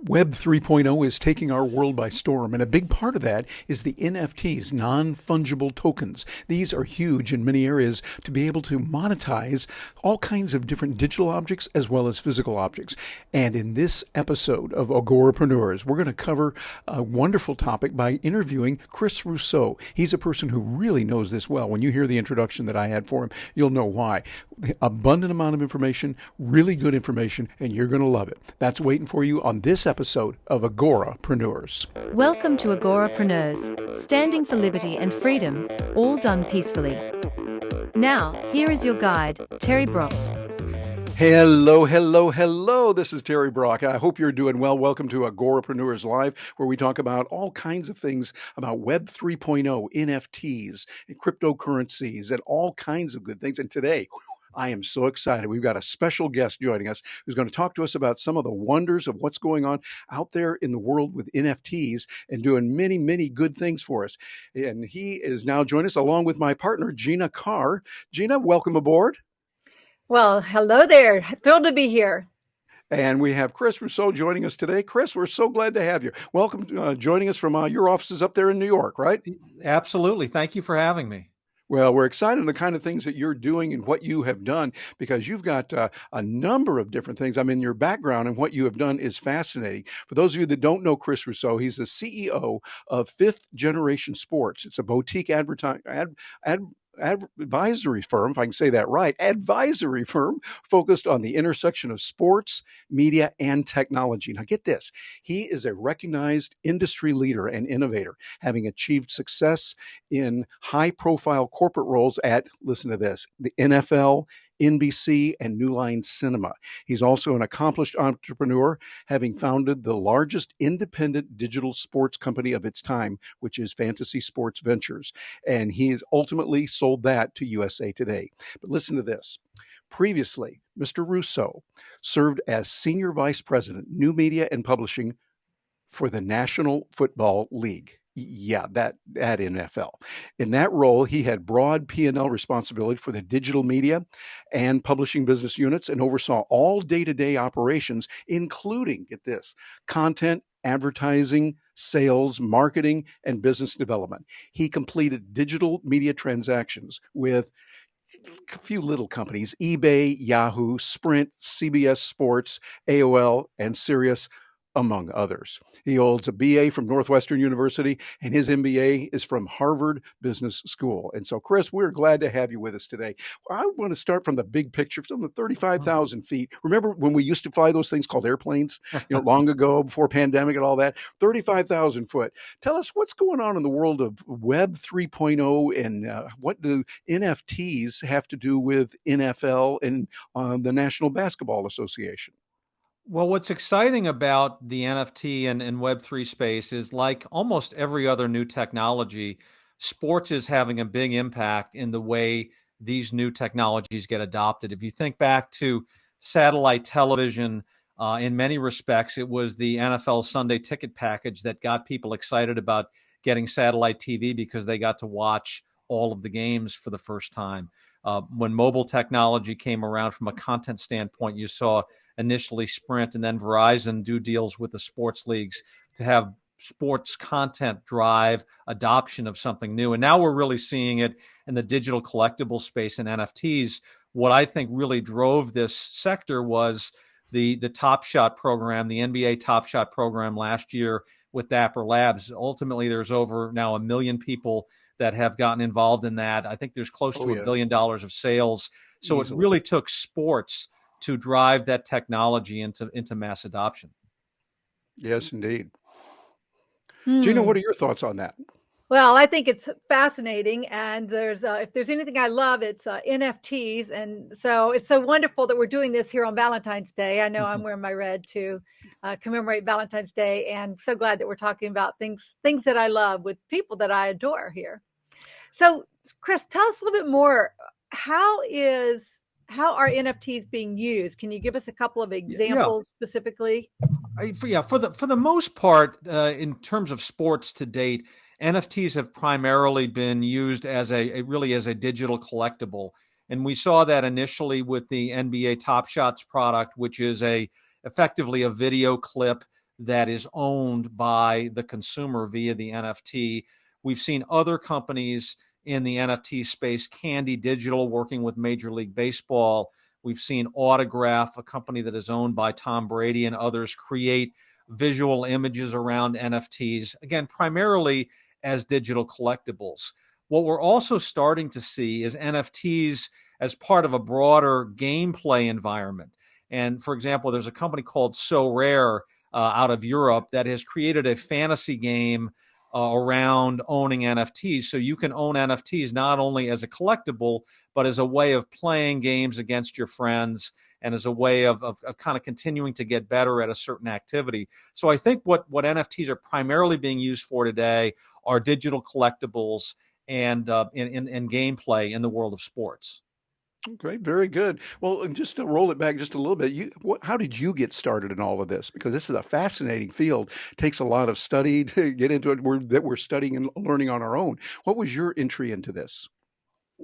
Web 3.0 is taking our world by storm, and a big part of that is the NFTs, non-fungible tokens. These are huge in many areas to be able to monetize all kinds of different digital objects as well as physical objects. And in this episode of Agorapreneurs, we're going to cover a wonderful topic by interviewing Chris Russo. He's a person who really knows this well. When you hear the introduction that I had for him, you'll know why. Abundant amount of information, really good information, and you're going to love it. That's waiting for you on this episode of Agorapreneurs. Welcome to Agorapreneurs, standing for liberty and freedom, all done peacefully. Now, here is your guide, Terry Brock. Hello, hello, hello. This is Terry Brock. I hope you're doing well. Welcome to Agorapreneurs Live, where we talk about all kinds of things about Web 3.0, NFTs, and cryptocurrencies, and all kinds of good things. And today, I am so excited. We've got a special guest joining us who's going to talk to us about some of the wonders of what's going on out there in the world with NFTs and doing many, many good things for us. And he is now joining us along with my partner, Gina Carr. Gina, welcome aboard. Well, hello there. Thrilled to be here. And we have Chris Russo joining us today. Chris, we're so glad to have you. Welcome, joining us from your offices up there in New York, right? Absolutely. Thank you for having me. Well, we're excited the kind of things that you're doing and what you have done, because you've got a number of different things. I mean, your background and what you have done is fascinating. For those of you that don't know Chris Russo, he's the CEO of Fifth Generation Sports. It's a boutique advisory firm, if I can say that right, advisory firm focused on the intersection of sports, media, and technology. Now get this, he is a recognized industry leader and innovator, having achieved success in high-profile corporate roles at, listen to this, the NFL, NBC, and New Line Cinema. He's also an accomplished entrepreneur, having founded the largest independent digital sports company of its time, which is Fantasy Sports Ventures. And he has ultimately sold that to USA Today. But listen to this. Previously, Mr. Russo served as Senior Vice President, New Media and Publishing for the National Football League. Yeah, that NFL. In that role, he had broad P&L responsibility for the digital media and publishing business units and oversaw all day-to-day operations, including, get this, content, advertising, sales, marketing, and business development. He completed digital media transactions with a few little companies, eBay, Yahoo, Sprint, CBS Sports, AOL, and Sirius, among others. He holds a BA from Northwestern University, and his MBA is from Harvard Business School. And so, Chris, we're glad to have you with us today. I want to start from the big picture, from the 35,000 feet. Remember when we used to fly those things called airplanes, long ago, before pandemic and all that? 35,000 foot. Tell us what's going on in the world of Web 3.0, and what do NFTs have to do with NFL and the National Basketball Association? Well, what's exciting about the NFT and Web3 space is, like almost every other new technology, sports is having a big impact in the way these new technologies get adopted. If you think back to satellite television, in many respects, it was the NFL Sunday ticket package that got people excited about getting satellite TV because they got to watch all of the games for the first time. When mobile technology came around from a content standpoint, you saw initially Sprint and then Verizon do deals with the sports leagues to have sports content drive adoption of something new. And now we're really seeing it in the digital collectible space and NFTs. What I think really drove this sector was the Top Shot program, the NBA Top Shot program last year with Dapper Labs. Ultimately, there's over now 1 million people that have gotten involved in that. I think there's close to $1 billion of sales. So Easily. It really took sports to drive that technology into mass adoption. Yes, indeed. Gina, what are your thoughts on that? Well, I think it's fascinating, and there's if there's anything I love, it's NFTs, and so it's so wonderful that we're doing this here on Valentine's Day. I know I'm wearing my red to commemorate Valentine's Day, and so glad that we're talking about things that I love with people that I adore here. So, Chris, tell us a little bit more. How are NFTs being used? Can you give us a couple of examples specifically? For the most part, in terms of sports to date, NFTs have primarily been used as a digital collectible. And we saw that initially with the NBA Top Shots product, which is effectively a video clip that is owned by the consumer via the NFT. We've seen other companies in the NFT space, Candy Digital, working with Major League Baseball. We've seen Autograph, a company that is owned by Tom Brady and others, create visual images around NFTs, again, primarily as digital collectibles. What we're also starting to see is NFTs as part of a broader gameplay environment. And for example, there's a company called So Rare out of Europe that has created a fantasy game around owning NFTs. So you can own NFTs not only as a collectible, but as a way of playing games against your friends and as a way of kind of continuing to get better at a certain activity. So I think what NFTs are primarily being used for today are digital collectibles and in gameplay in the world of sports. Okay, very good. Well, and just to roll it back just a little bit, how did you get started in all of this? Because this is a fascinating field. It takes a lot of study to get into it. We're studying and learning on our own. What was your entry into this?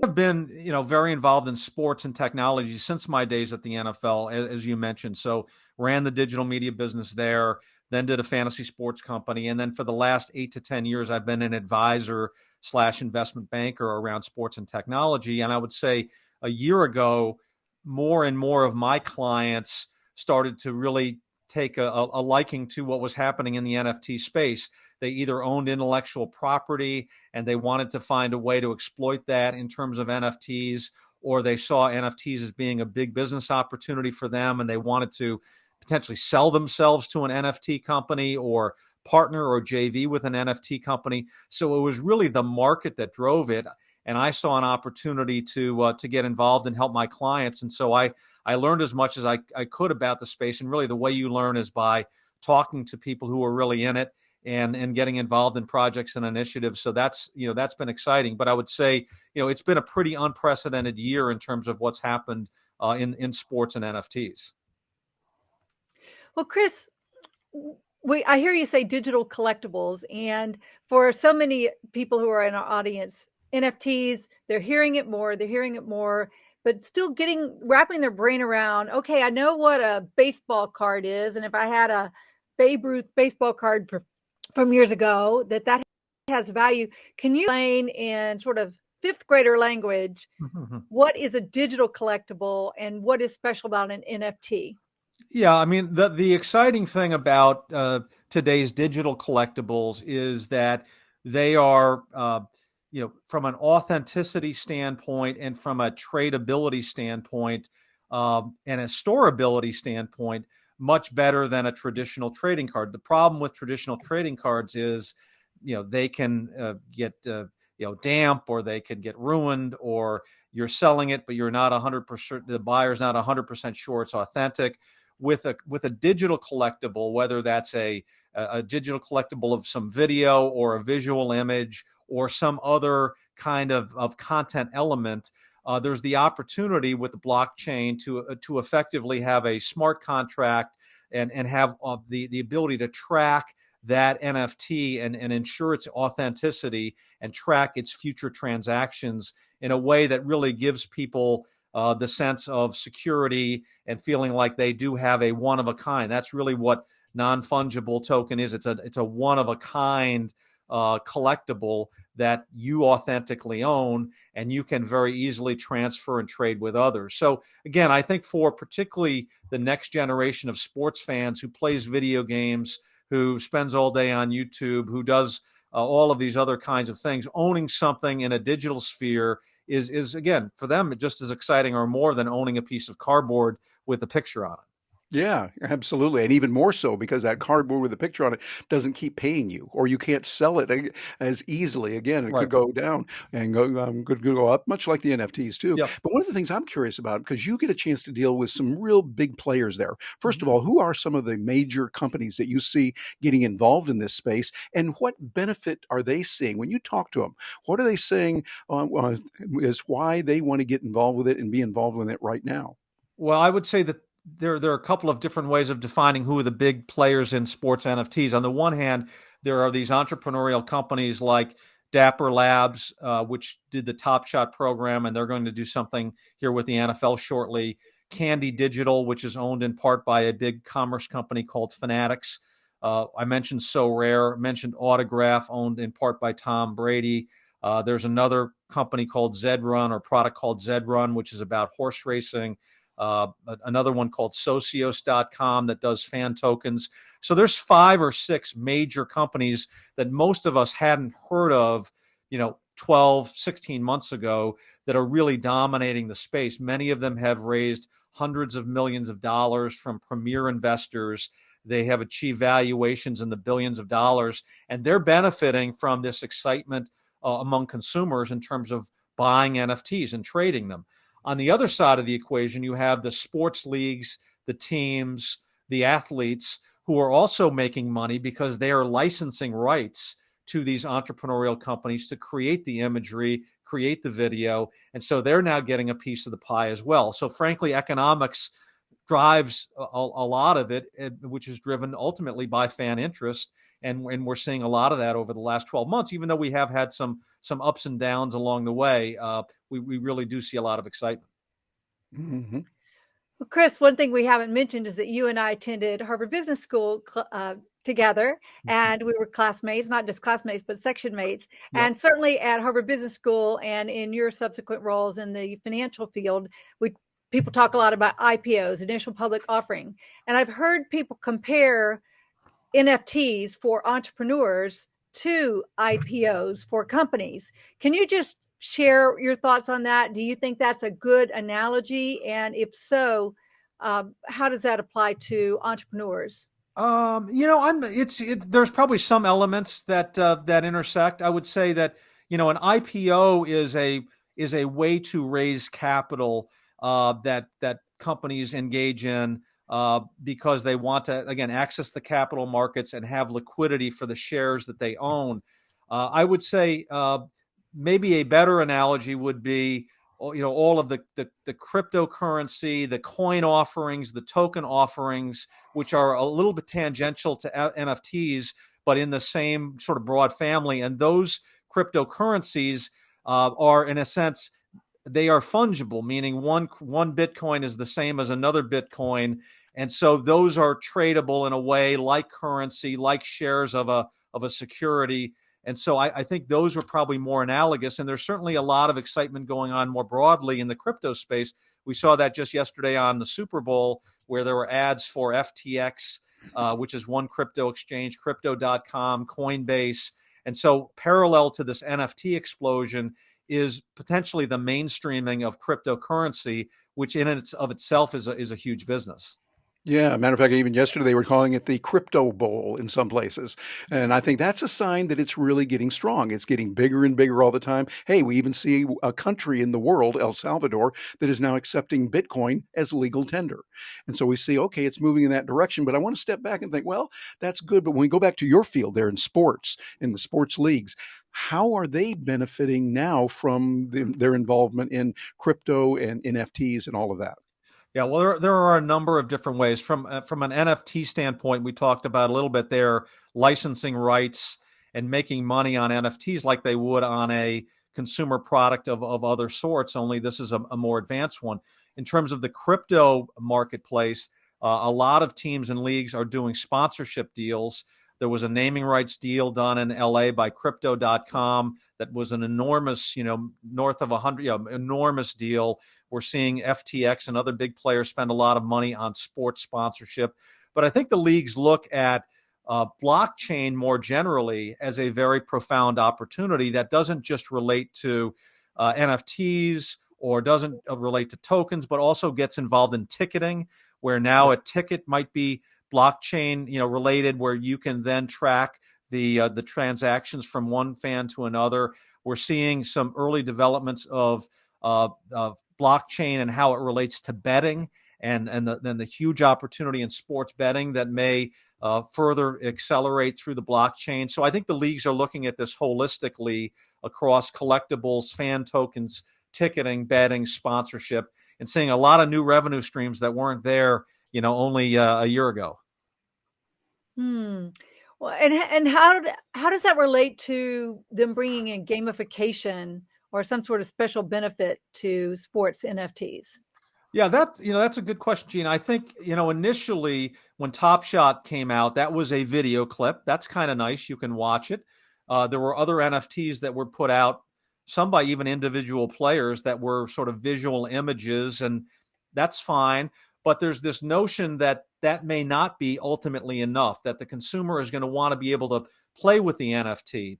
I've been, very involved in sports and technology since my days at the NFL, as you mentioned. So ran the digital media business there, then did a fantasy sports company. And then for the last 8 to 10 years, I've been an advisor/investment banker around sports and technology. And I would say a year ago, more and more of my clients started to really take a liking to what was happening in the NFT space. They either owned intellectual property and they wanted to find a way to exploit that in terms of NFTs, or they saw NFTs as being a big business opportunity for them and they wanted to potentially sell themselves to an NFT company or partner or JV with an NFT company. So it was really the market that drove it. And I saw an opportunity to get involved and help my clients. And so I learned as much as I could about the space. And really the way you learn is by talking to people who are really in it and getting involved in projects and initiatives. So that's been exciting. But I would say, it's been a pretty unprecedented year in terms of what's happened in sports and NFTs. Well, Chris, I hear you say digital collectibles, and for so many people who are in our audience, NFTs, they're hearing it more, but still wrapping their brain around, okay, I know what a baseball card is. And if I had a Babe Ruth baseball card from years ago, that has value. Can you explain in sort of fifth grader language, what is a digital collectible and what is special about an NFT? Yeah, I mean, the exciting thing about today's digital collectibles is that they are, from an authenticity standpoint and from a tradability standpoint and a storability standpoint, much better than a traditional trading card. The problem with traditional trading cards is, they can get damp, or they can get ruined, or you're selling it, but you're not 100%. The buyer's not 100% sure it's authentic. With a digital collectible, whether that's a digital collectible of some video or a visual image or some other kind of content element, there's the opportunity with the blockchain to effectively have a smart contract and have the ability to track that NFT and ensure its authenticity and track its future transactions in a way that really gives people the sense of security and feeling like they do have a one of a kind. That's really what non-fungible token is. It's a one of a kind collectible that you authentically own, and you can very easily transfer and trade with others. So again, I think for particularly the next generation of sports fans who plays video games, who spends all day on YouTube, who does all of these other kinds of things, owning something in a digital sphere is again, for them, just as exciting or more than owning a piece of cardboard with a picture on it. Yeah, absolutely. And even more so because that cardboard with a picture on it doesn't keep paying you, or you can't sell it as easily. Again, it Right. could go down and could go up, much like the NFTs too. Yep. But one of the things I'm curious about, because you get a chance to deal with some real big players there. First of all, who are some of the major companies that you see getting involved in this space, and what benefit are they seeing when you talk to them? What are they saying is why they want to get involved with it and be involved with it right now? Well, I would say that there are a couple of different ways of defining who are the big players in sports NFTs. On the one hand, there are these entrepreneurial companies like Dapper Labs, which did the Top Shot program, and they're going to do something here with the NFL shortly. Candy Digital, which is owned in part by a big commerce company called Fanatics. I mentioned So Rare, mentioned Autograph, owned in part by Tom Brady. There's another company called Zedrun, or product called Zedrun, which is about horse racing. Another one called Socios.com that does fan tokens. So there's 5 or 6 major companies that most of us hadn't heard of, 12, 16 months ago, that are really dominating the space. Many of them have raised hundreds of millions of dollars from premier investors. They have achieved valuations in the billions of dollars, and they're benefiting from this excitement among consumers in terms of buying NFTs and trading them. On the other side of the equation, you have the sports leagues, the teams, the athletes who are also making money because they are licensing rights to these entrepreneurial companies to create the imagery, create the video. And so they're now getting a piece of the pie as well. So frankly, economics drives a lot of it, which is driven ultimately by fan interest. And we're seeing a lot of that over the last 12 months, even though we have had some ups and downs along the way. We really do see a lot of excitement. Mm-hmm. Well, Chris, one thing we haven't mentioned is that you and I attended Harvard Business School together, and we were classmates, not just classmates, but section mates. Yep. And certainly at Harvard Business School and in your subsequent roles in the financial field, people talk a lot about IPOs, initial public offering. And I've heard people compare NFTs for entrepreneurs to IPOs for companies. Can you just share your thoughts on that? Do you think that's a good analogy? And if so, how does that apply to entrepreneurs? There's probably some elements that intersect. I would say that an IPO is a way to raise capital that companies engage in because they want to, again, access the capital markets and have liquidity for the shares that they own. I would say maybe a better analogy would be, all of the cryptocurrency, the coin offerings, the token offerings, which are a little bit tangential to NFTs, but in the same sort of broad family. And those cryptocurrencies are, in a sense, they are fungible, meaning one Bitcoin is the same as another Bitcoin. And so those are tradable in a way like currency, like shares of a security. And so I think those are probably more analogous. And there's certainly a lot of excitement going on more broadly in the crypto space. We saw that just yesterday on the Super Bowl, where there were ads for FTX, which is one crypto exchange, crypto.com, Coinbase. And so parallel to this NFT explosion is potentially the mainstreaming of cryptocurrency, which in and of itself is a huge business. Yeah, matter of fact, even yesterday they were calling it the crypto bowl in some places. And I think that's a sign that it's really getting strong. It's getting bigger and bigger all the time. Hey, we even see a country in the world, El Salvador, that is now accepting Bitcoin as legal tender. And so we see, okay, it's moving in that direction. But I want to step back and think, well, that's good. But when we go back to your field there in sports, in the sports leagues, how are they benefiting now from their involvement in crypto and NFTs and all of that? Yeah, well, there are a number of different ways. From an NFT standpoint, we talked about a little bit there, licensing rights and making money on NFTs like they would on a consumer product of other sorts, only this is a more advanced one. In terms of the crypto marketplace, a lot of teams and leagues are doing sponsorship deals. There was a naming rights deal done in LA by crypto.com that was an enormous, north of 100, enormous deal. We're seeing FTX and other big players spend a lot of money on sports sponsorship. But I think the leagues look at blockchain more generally as a very profound opportunity that doesn't just relate to NFTs or doesn't relate to tokens, but also gets involved in ticketing, where now a ticket might be blockchain related, where you can then track the transactions from one fan to another. We're seeing some early developments of blockchain and how it relates to betting, and then the huge opportunity in sports betting that may further accelerate through the blockchain. So I think the leagues are looking at this holistically across collectibles, fan tokens, ticketing, betting, sponsorship, and seeing a lot of new revenue streams that weren't there, only a year ago. Well, and how does that relate to them bringing in gamification or some sort of special benefit to sports NFTs? Yeah, that's a good question, Gene. I think, initially when Top Shot came out, that was a video clip. That's kind of nice. You can watch it. There were other NFTs that were put out, some by even individual players that were sort of visual images, and that's fine. But there's this notion that that may not be ultimately enough, that the consumer is going to want to be able to play with the NFT,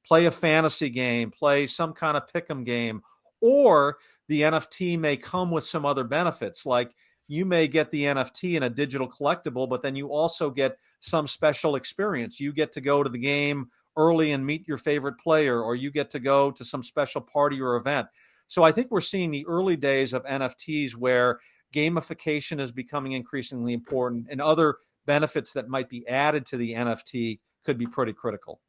play a fantasy game, play some kind of pick'em game, or the NFT may come with some other benefits, like you may get the NFT in a digital collectible, but then you also get some special experience. You get to go to the game early and meet your favorite player, or you get to go to some special party or event. So I think we're seeing the early days of NFTs where gamification is becoming increasingly important, and other benefits that might be added to the NFT could be pretty critical.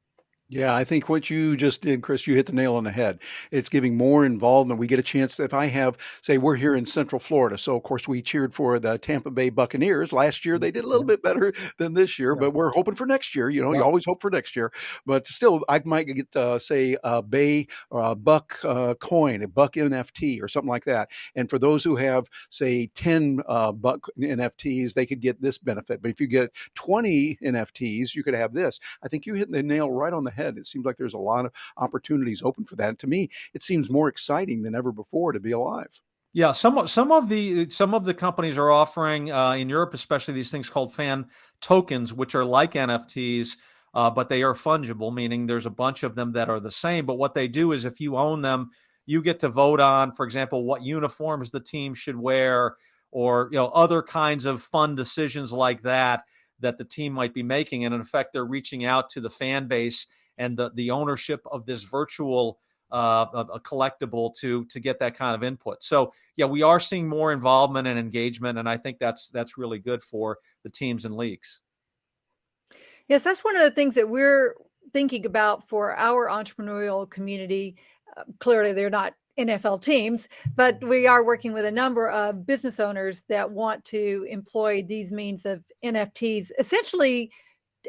Yeah, I think what you just did, Chris, you hit the nail on the head. It's giving more involvement. We get a chance. If I have, say, we're here in Central Florida, so of course we cheered for the Tampa Bay Buccaneers last year. They did a little bit better than this year, but we're hoping for next year. You always hope for next year, but still, I might get say a Bay or a Buck coin, a Buck NFT, or something like that. And for those who have, say, 10 Buck NFTs, they could get this benefit. But if you get 20 NFTs, you could have this. I think you hit the nail right on the head. It seems like there's a lot of opportunities open for that. And to me, it seems more exciting than ever before to be alive. Yeah, some of the companies are offering in Europe, especially, these things called fan tokens, which are like NFTs, but they are fungible, meaning there's a bunch of them that are the same. But what they do is, if you own them, you get to vote on, for example, what uniforms the team should wear, or other kinds of fun decisions like that the team might be making. And in effect, they're reaching out to the fan base and the ownership of this virtual a collectible to get that kind of input. So yeah, we are seeing more involvement and engagement, and I think that's really good for the teams and leagues. Yes, that's one of the things that we're thinking about for our entrepreneurial community. Clearly, they're not NFL teams, but we are working with a number of business owners that want to employ these means of NFTs, essentially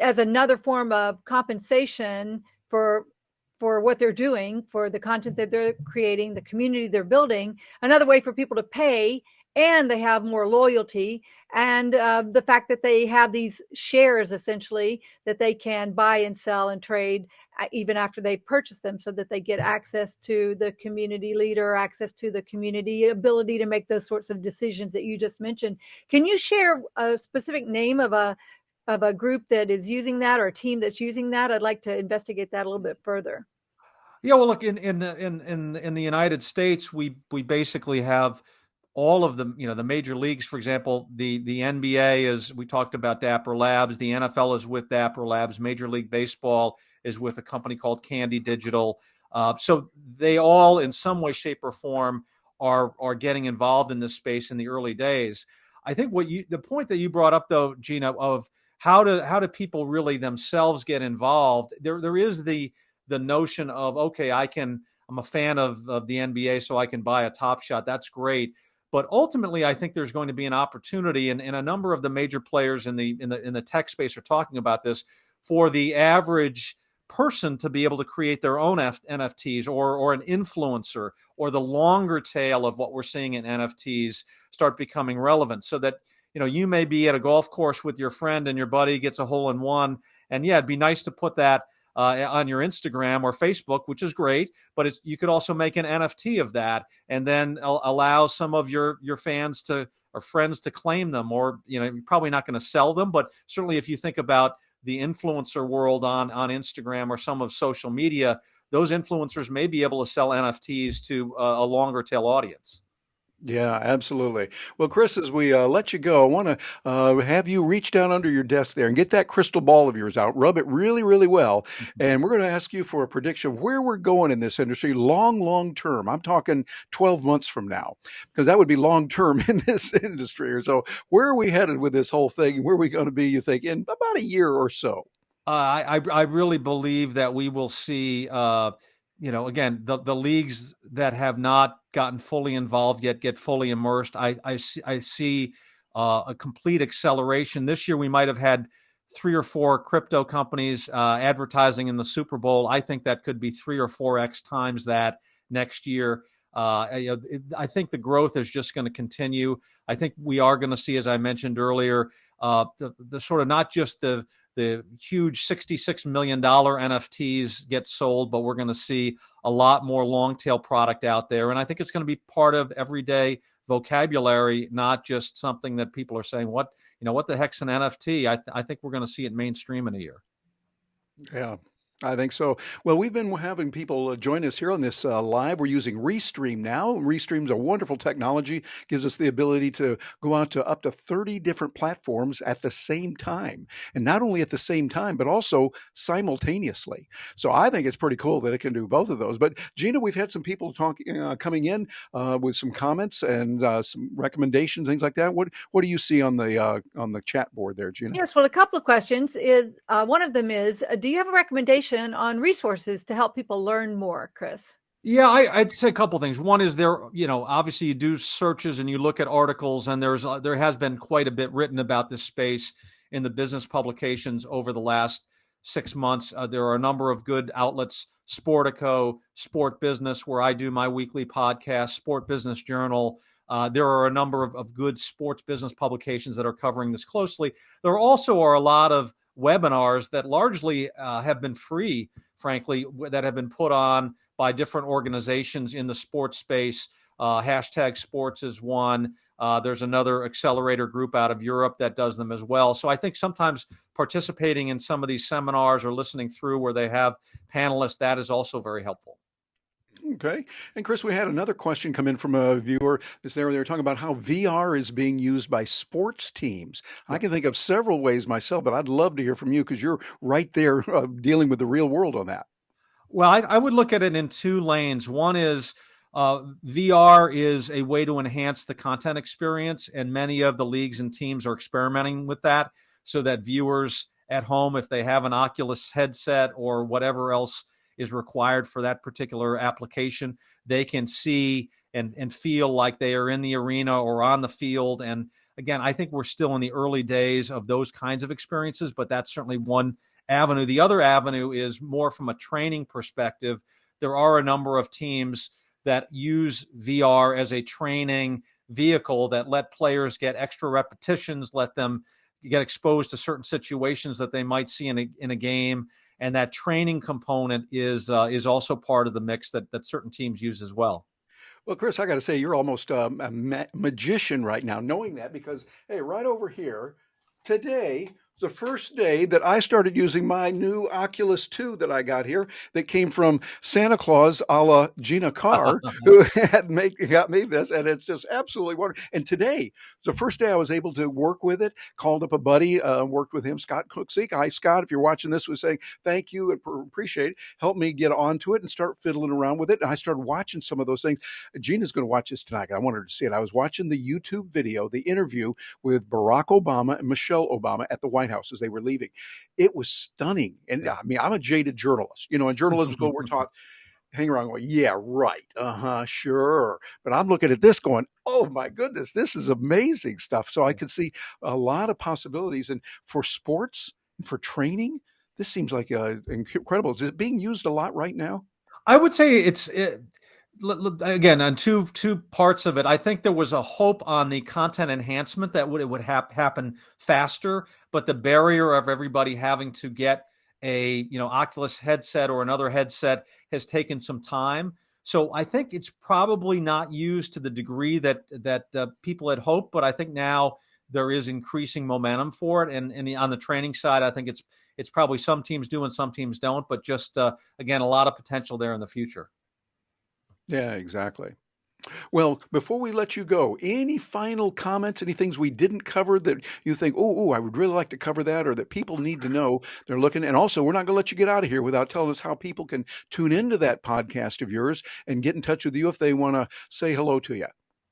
as another form of compensation for what they're doing, for the content that they're creating, the community they're building, another way for people to pay, and they have more loyalty. And the fact that they have these shares, essentially, that they can buy and sell and trade even after they purchase them, so that they get access to the community leader, access to the community, ability to make those sorts of decisions that you just mentioned. Can you share a specific name of a group that is using that, or a team that's using that? I'd like to investigate that a little bit further. Yeah, well, look, in the United States, we basically have all of the major leagues. For example, the NBA is, we talked about Dapper Labs. The NFL is with Dapper Labs. Major League Baseball is with a company called Candy Digital. So they all, in some way, shape, or form, are getting involved in this space in the early days. I think the point that you brought up, though, Gina, of how do people really themselves get involved? There is the notion of, okay, I'm a fan of the NBA, so I can buy a Top Shot. That's great. But ultimately, I think there's going to be an opportunity, and a number of the major players in the tech space are talking about this, for the average person to be able to create their own NFTs, or an influencer, or the longer tail of what we're seeing in NFTs start becoming relevant, so that you may be at a golf course with your friend and your buddy gets a hole in one, and yeah, it'd be nice to put that on your Instagram or Facebook, which is great, but you could also make an NFT of that, and then allow some of your fans or friends to claim them, or you're probably not going to sell them, but certainly if you think about the influencer world on Instagram or some of social media, those influencers may be able to sell NFTs to a longer tail audience. Yeah, absolutely. Well, Chris, as we let you go, I want to have you reach down under your desk there and get that crystal ball of yours out, rub it really, really well. And we're going to ask you for a prediction of where we're going in this industry long term. I'm talking 12 months from now, because that would be long term in this industry. Or so where are we headed with this whole thing? Where are we going to be, you think, in about a year or so? I really believe that we will see, again, the leagues that have not gotten fully involved yet get fully immersed. I see a complete acceleration. This year, we might have had 3 or 4 crypto companies advertising in the Super Bowl. I think that could be 3 or 4x times that next year. I think the growth is just going to continue. I think we are going to see, as I mentioned earlier, the sort of not just the huge $66 million NFTs get sold, but we're going to see a lot more long tail product out there. And I think it's going to be part of everyday vocabulary, not just something that people are saying, what the heck's an NFT? I think we're going to see it mainstream in a year. Yeah, I think so. Well, we've been having people join us here on this live. We're using Restream now. Restream's a wonderful technology, gives us the ability to go out to up to 30 different platforms at the same time. And not only at the same time, but also simultaneously. So I think it's pretty cool that it can do both of those. But Gina, we've had some people coming in with some comments and some recommendations, things like that. What do you see on the chat board there, Gina? Yes, well, a couple of questions is one of them is, do you have a recommendation on resources to help people learn more, Chris? Yeah, I'd say a couple of things. One is obviously you do searches and you look at articles, and there has been quite a bit written about this space in the business publications over the last 6 months. There are a number of good outlets: Sportico, Sport Business, where I do my weekly podcast, Sport Business Journal. There are a number of good sports business publications that are covering this closely. There also are a lot of webinars that largely have been free, frankly, that have been put on by different organizations in the sports space. Hashtag Sports is one. There's another accelerator group out of Europe that does them as well. So I think sometimes participating in some of these seminars or listening through where they have panelists, that is also very helpful. Okay. And Chris, we had another question come in from a viewer. They were talking about how VR is being used by sports teams. I can think of several ways myself, but I'd love to hear from you because you're right there dealing with the real world on that. Well, I would look at it in two lanes. One is VR is a way to enhance the content experience, and many of the leagues and teams are experimenting with that so that viewers at home, if they have an Oculus headset or whatever else is required for that particular application, they can see and feel like they are in the arena or on the field. And again, I think we're still in the early days of those kinds of experiences, but that's certainly one avenue. The other avenue is more from a training perspective. There are a number of teams that use VR as a training vehicle that let players get extra repetitions, let them get exposed to certain situations that they might see in a game. And that training component is also part of the mix that certain teams use as well. Well, Chris, I got to say, you're almost a magician right now, knowing that, because, hey, right over here, today, the first day that I started using my new Oculus 2 that I got here, that came from Santa Claus a la Gina Carr, who got me this, and it's just absolutely wonderful. And today, the first day I was able to work with it, called up a buddy, worked with him, Scott Cooksey. Hi, Scott, if you're watching this, was saying thank you and appreciate it. Helped me get onto it and start fiddling around with it. And I started watching some of those things. Gina's going to watch this tonight. I wanted her to see it. I was watching the YouTube video, the interview with Barack Obama and Michelle Obama at the White House as they were leaving. It was stunning. And I mean, I'm a jaded journalist. You know, in journalism school, we're taught, hang around going, yeah, right. Sure. But I'm looking at this going, oh my goodness, this is amazing stuff. So I could see a lot of possibilities. And for sports and for training, this seems like incredible. Is it being used a lot right now? I would say again, on two parts of it. I think there was a hope on the content enhancement that it would happen faster, but the barrier of everybody having to get a Oculus headset or another headset has taken some time. So I think it's probably not used to the degree that people had hoped, but I think now there is increasing momentum for it. And on the training side, I think it's probably some teams do and some teams don't, but just again, a lot of potential there in the future. Yeah, exactly. Well, before we let you go, any final comments, any things we didn't cover that you think, I would really like to cover that, or that people need to know they're looking? And also, we're not going to let you get out of here without telling us how people can tune into that podcast of yours and get in touch with you if they want to say hello to you.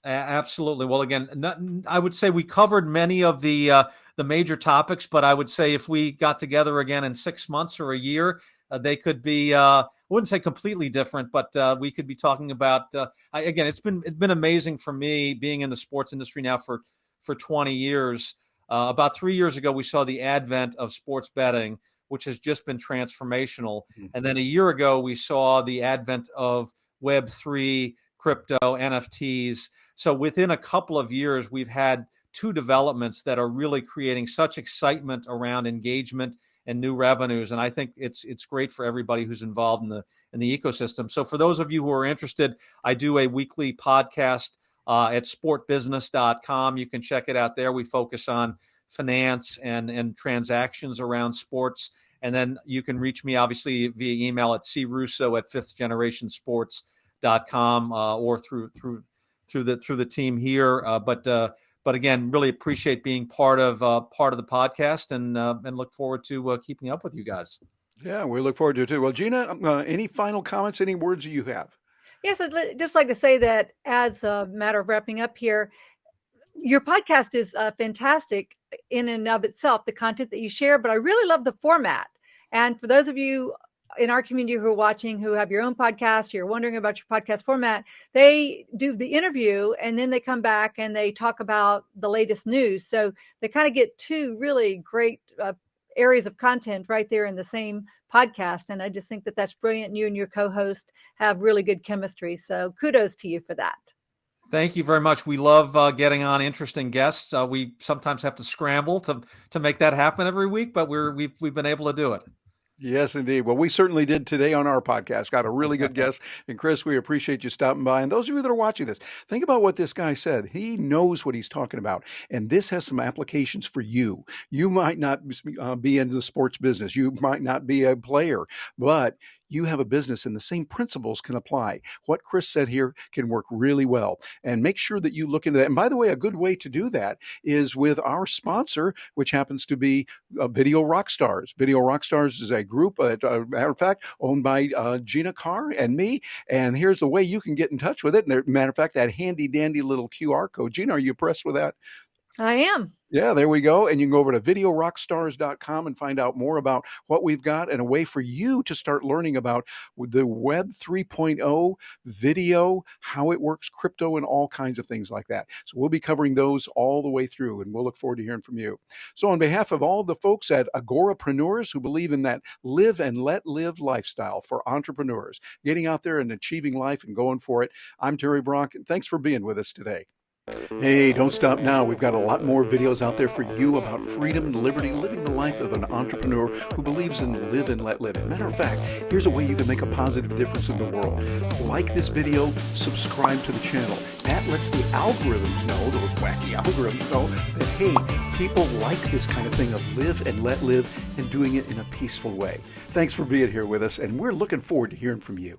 Absolutely. Well, again, I would say we covered many of the major topics, but I would say if we got together again in 6 months or a year, they could be, I wouldn't say completely different, but we could be talking about, again, it's been amazing for me being in the sports industry now for 20 years. About 3 years ago, we saw the advent of sports betting, which has just been transformational. Mm-hmm. And then a year ago, we saw the advent of Web3, crypto, NFTs. So within a couple of years, we've had two developments that are really creating such excitement around engagement and new revenues. And I think it's great for everybody who's involved in the ecosystem. So for those of you who are interested, I do a weekly podcast at sportbusiness.com. You can check it out there. We focus on finance and transactions around sports. And then you can reach me, obviously, via email at crusso@fifthgenerationsports.com or through the team here. But again, really appreciate being part of the podcast and look forward to keeping up with you guys. Yeah, we look forward to it too. Well, Gina, any final comments, any words you have? Yes, I'd just like to say that as a matter of wrapping up here, your podcast is fantastic in and of itself, the content that you share, but I really love the format. And for those of you in our community who are watching, who have your own podcast, you're wondering about your podcast format, they do the interview and then they come back and they talk about the latest news. So they kind of get two really great areas of content right there in the same podcast. And I just think that that's brilliant. You and your co-host have really good chemistry. So kudos to you for that. Thank you very much. We love getting on interesting guests. We sometimes have to scramble to make that happen every week, but we've been able to do it. Yes, indeed. Well, we certainly did today on our podcast. Got a really good guest. And Chris, we appreciate you stopping by. And those of you that are watching this, think about what this guy said. He knows what he's talking about. And this has some applications for you. You might not be in the sports business. You might not be a player, but you have a business and the same principles can apply. What Chris said here can work really well. And make sure that you look into that. And by the way, a good way to do that is with our sponsor, which happens to be Video Rockstars. Video Rockstars is a group, matter of fact, owned by Gina Carr and me. And here's the way you can get in touch with it. And matter of fact, that handy dandy little QR code. Gina, are you impressed with that? I am. Yeah, there we go. And you can go over to videorockstars.com and find out more about what we've got and a way for you to start learning about the Web 3.0 video, how it works, crypto, and all kinds of things like that. So we'll be covering those all the way through, and we'll look forward to hearing from you. So on behalf of all the folks at Agorapreneurs who believe in that live and let live lifestyle for entrepreneurs, getting out there and achieving life and going for it, I'm Terry Brock, and thanks for being with us today. Hey, don't stop now. We've got a lot more videos out there for you about freedom and liberty, living the life of an entrepreneur who believes in live and let live. Matter of fact, here's a way you can make a positive difference in the world. Like this video, subscribe to the channel. That lets the algorithms know, those wacky algorithms know, that, hey, people like this kind of thing of live and let live and doing it in a peaceful way. Thanks for being here with us, and we're looking forward to hearing from you.